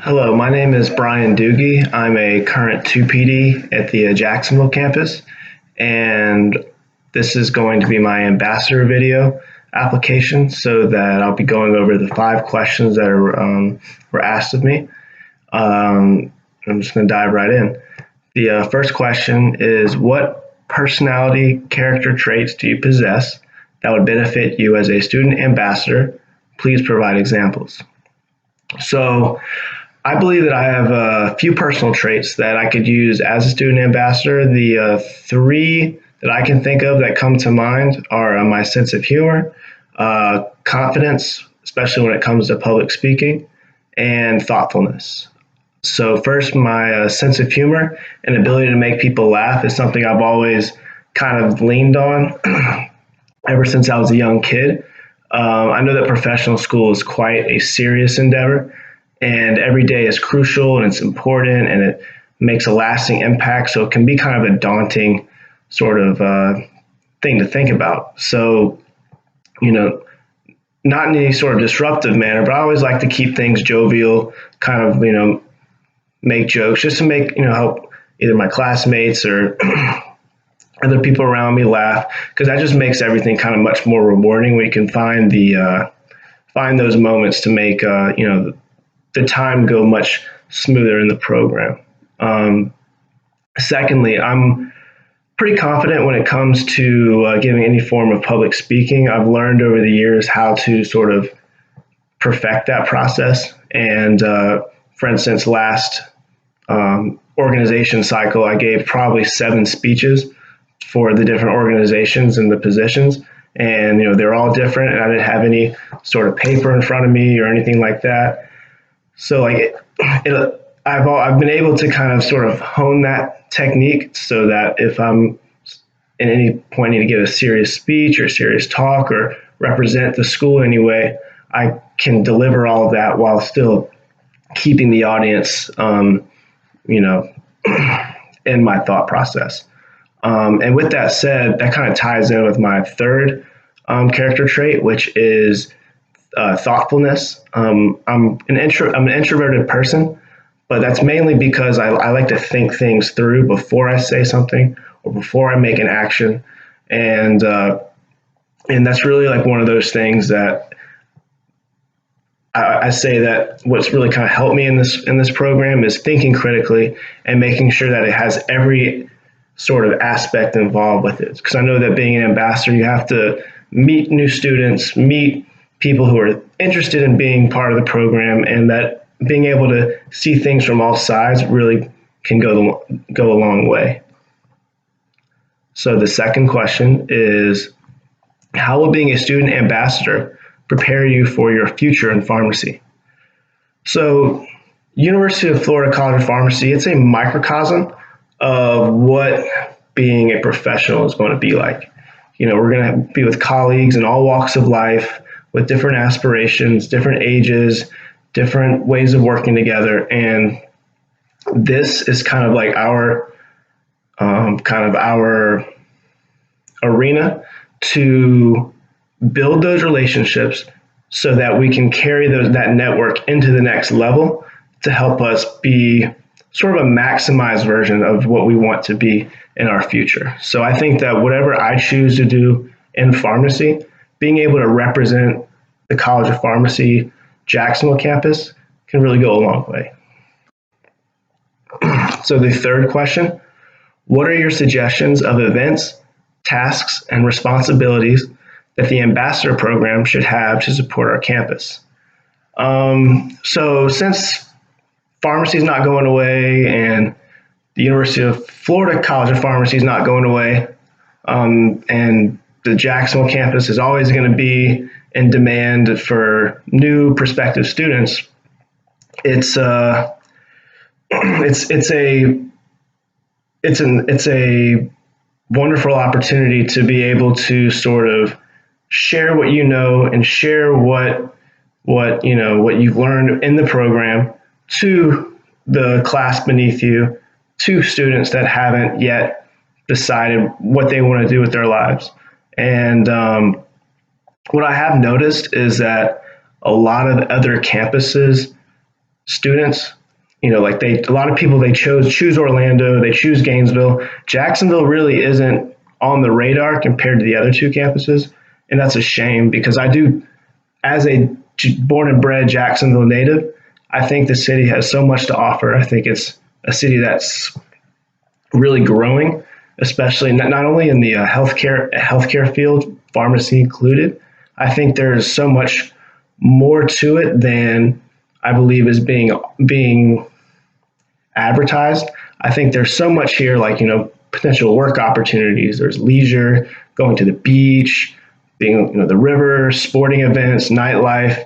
Hello, my name is Brian Doogie. I'm a current 2PD at the Jacksonville campus, and this is going to be my ambassador video application so that I'll be going over the 5 questions that were asked of me. I'm just going to dive right in. The first question is, what personality character traits do you possess that would benefit you as a student ambassador? Please provide examples. So, I believe that I have a few personal traits that I could use as a student ambassador. The three that I can think of that come to mind are my sense of humor, confidence, especially when it comes to public speaking, and thoughtfulness. So, first, my sense of humor and ability to make people laugh is something I've always kind of leaned on ever since I was a young kid. I know that professional school is quite a serious endeavor, and every day is crucial and it's important and it makes a lasting impact. So it can be kind of a daunting sort of thing to think about. So, not in any sort of disruptive manner, but I always like to keep things jovial, kind of, make jokes just to make, help either my classmates or other people around me laugh, because that just makes everything kind of much more rewarding when you can find find those moments to make, the time go much smoother in the program. Secondly, I'm pretty confident when it comes to giving any form of public speaking. I've learned over the years how to sort of perfect that process. And for instance, last organization cycle, I gave probably 7 speeches for the different organizations and the positions. And, they're all different. And I didn't have any sort of paper in front of me or anything like that. So I've been able to kind of sort of hone that technique so that if I'm at any point need to give a serious speech or serious talk or represent the school anyway, I can deliver all of that while still keeping the audience, in my thought process. And with that said, that kind of ties in with my third character trait, which is thoughtfulness. I'm an introverted person, but that's mainly because I like to think things through before I say something or before I make an action, and that's really like one of those things that I say that what's really kind of helped me in this program is thinking critically and making sure that it has every sort of aspect involved with it. Because I know that being an ambassador, you have to meet new students, meet people who are interested in being part of the program, and that being able to see things from all sides really can go a long way. So the second question is, how will being a student ambassador prepare you for your future in pharmacy? So University of Florida College of Pharmacy, it's a microcosm of what being a professional is going to be like. We're going to be with colleagues in all walks of life, with different aspirations, different ages, different ways of working together. And this is kind of like our arena to build those relationships so that we can carry that network into the next level to help us be sort of a maximized version of what we want to be in our future. So I think that whatever I choose to do in pharmacy, being able to represent the College of Pharmacy Jacksonville campus can really go a long way. So the third question, what are your suggestions of events, tasks, and responsibilities that the ambassador program should have to support our campus? So since pharmacy is not going away and the University of Florida College of Pharmacy is not going away, and the Jacksonville campus is always going to be in demand for new prospective students, it's a wonderful opportunity to be able to sort of share what you know and share what you've learned in the program to the class beneath you, to students that haven't yet decided what they want to do with their lives. And what I have noticed is that a lot of other campuses students. Like a lot of people, they choose Orlando, they choose Gainesville. Jacksonville really isn't on the radar compared to the other two campuses, and that's a shame because as a born and bred Jacksonville native, I think the city has so much to offer. I think it's a city that's really growing, especially not only in the healthcare field, pharmacy included. I think there's so much more to it than I believe is being advertised. I think there's so much here, like, potential work opportunities. There's leisure, going to the beach, being, the river, sporting events, nightlife,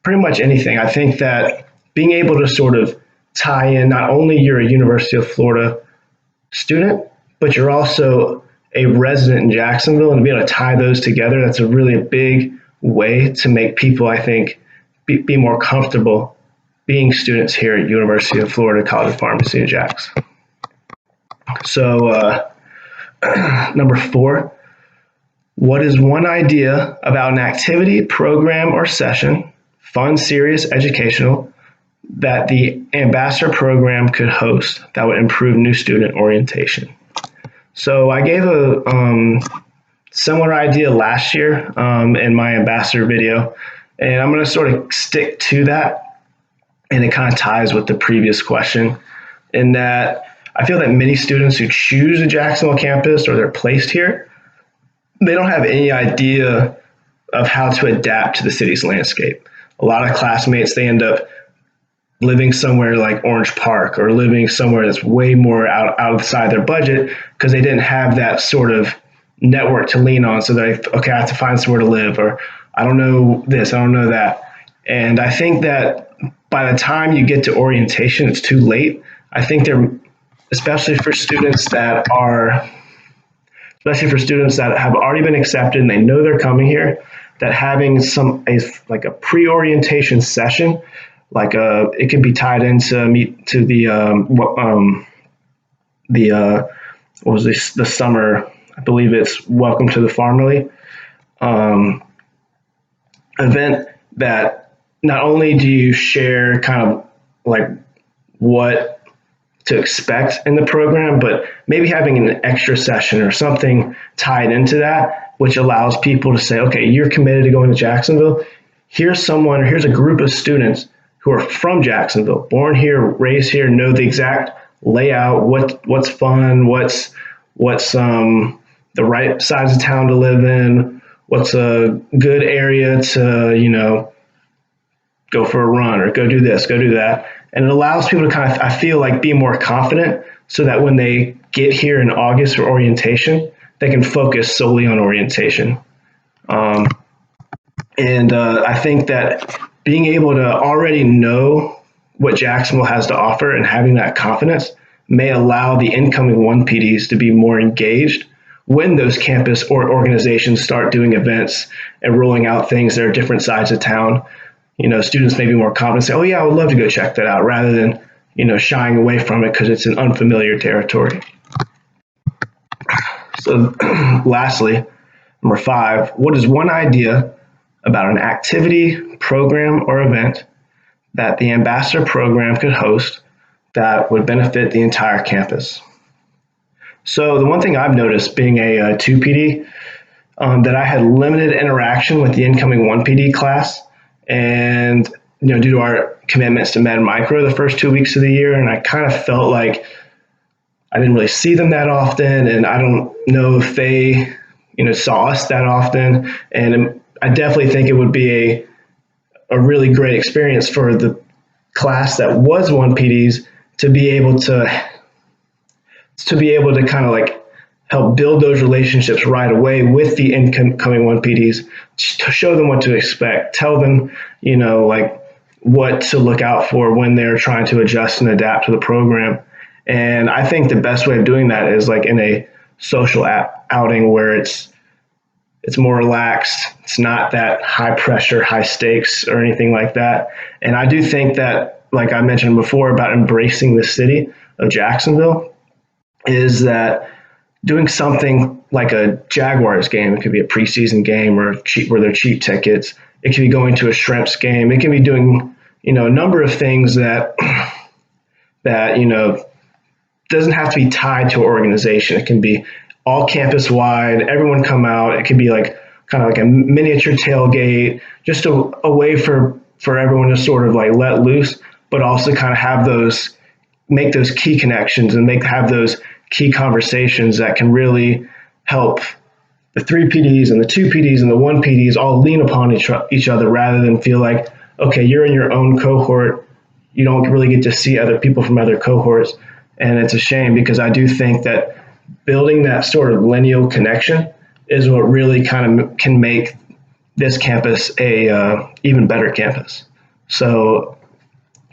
pretty much anything. I think that being able to sort of tie in, not only you're a University of Florida student, but you're also a resident in Jacksonville, and to be able to tie those together, that's a really big way to make people, I think, be more comfortable being students here at University of Florida College of Pharmacy in Jax. So number 4, what is one idea about an activity, program, or session, fun, serious, educational, that the ambassador program could host that would improve new student orientation? So I gave a similar idea last year in my ambassador video, and I'm going to sort of stick to that. And it kind of ties with the previous question in that I feel that many students who choose a Jacksonville campus or they're placed here, they don't have any idea of how to adapt to the city's landscape. A lot of classmates, they end up living somewhere like Orange Park or living somewhere that's way more outside their budget because they didn't have that sort of network to lean on. So they, okay, I have to find somewhere to live, or I don't know this, I don't know that. And I think that by the time you get to orientation, it's too late. I think especially for students that have already been accepted and they know they're coming here, that having like a pre-orientation session, like it can be tied into what was the summer, I believe it's Welcome to the Farmerly event, that not only do you share kind of like what to expect in the program, but maybe having an extra session or something tied into that, which allows people to say, okay, you're committed to going to Jacksonville. Here's a group of students who are from Jacksonville, born here, raised here, know the exact layout, what's fun, what's the right size of town to live in, what's a good area to, go for a run or go do this, go do that. And it allows people to kind of, I feel like, be more confident so that when they get here in August for orientation, they can focus solely on orientation. I think that being able to already know what Jacksonville has to offer and having that confidence may allow the incoming 1PDs to be more engaged when those campus or organizations start doing events and rolling out things that are different sides of town. Students may be more confident, say, oh yeah, I would love to go check that out, rather than, shying away from it because it's an unfamiliar territory. So lastly, number 5, what is one idea about an activity, program, or event that the ambassador program could host that would benefit the entire campus? So the one thing I've noticed being a 2PD, that I had limited interaction with the incoming 1PD class, and due to our commitments to Med Micro the first 2 weeks of the year, and I kind of felt like I didn't really see them that often, and I don't know if they saw us that often. And I definitely think it would be a really great experience for the class that was 1PDs to be able to kind of like help build those relationships right away with the incoming 1PDs, to show them what to expect, tell them, like what to look out for when they're trying to adjust and adapt to the program. And I think the best way of doing that is like in a social outing where it's more relaxed. It's not that high pressure, high stakes or anything like that. And I do think that, like I mentioned before about embracing the city of Jacksonville, is that doing something like a Jaguars game, it could be a preseason game or where they're cheap tickets. It could be going to a Shrimps game. It can be doing, a number of things that doesn't have to be tied to an organization. It can be all campus wide, everyone come out. It can be like kind of like a miniature tailgate, just a way for everyone to sort of like let loose, but also kind of make those key connections and have those key conversations that can really help the 3 PDs and the 2 PDs and the 1 PDs all lean upon each other, rather than feel like, okay, you're in your own cohort. You don't really get to see other people from other cohorts. And it's a shame, because I do think that building that sort of lineal connection is what really kind of can make this campus a even better campus. So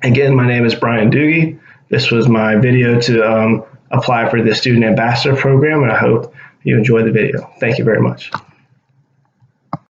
again, my name is Brian Doogie. This was my video to apply for the Student Ambassador Program, and I hope you enjoyed the video. Thank you very much.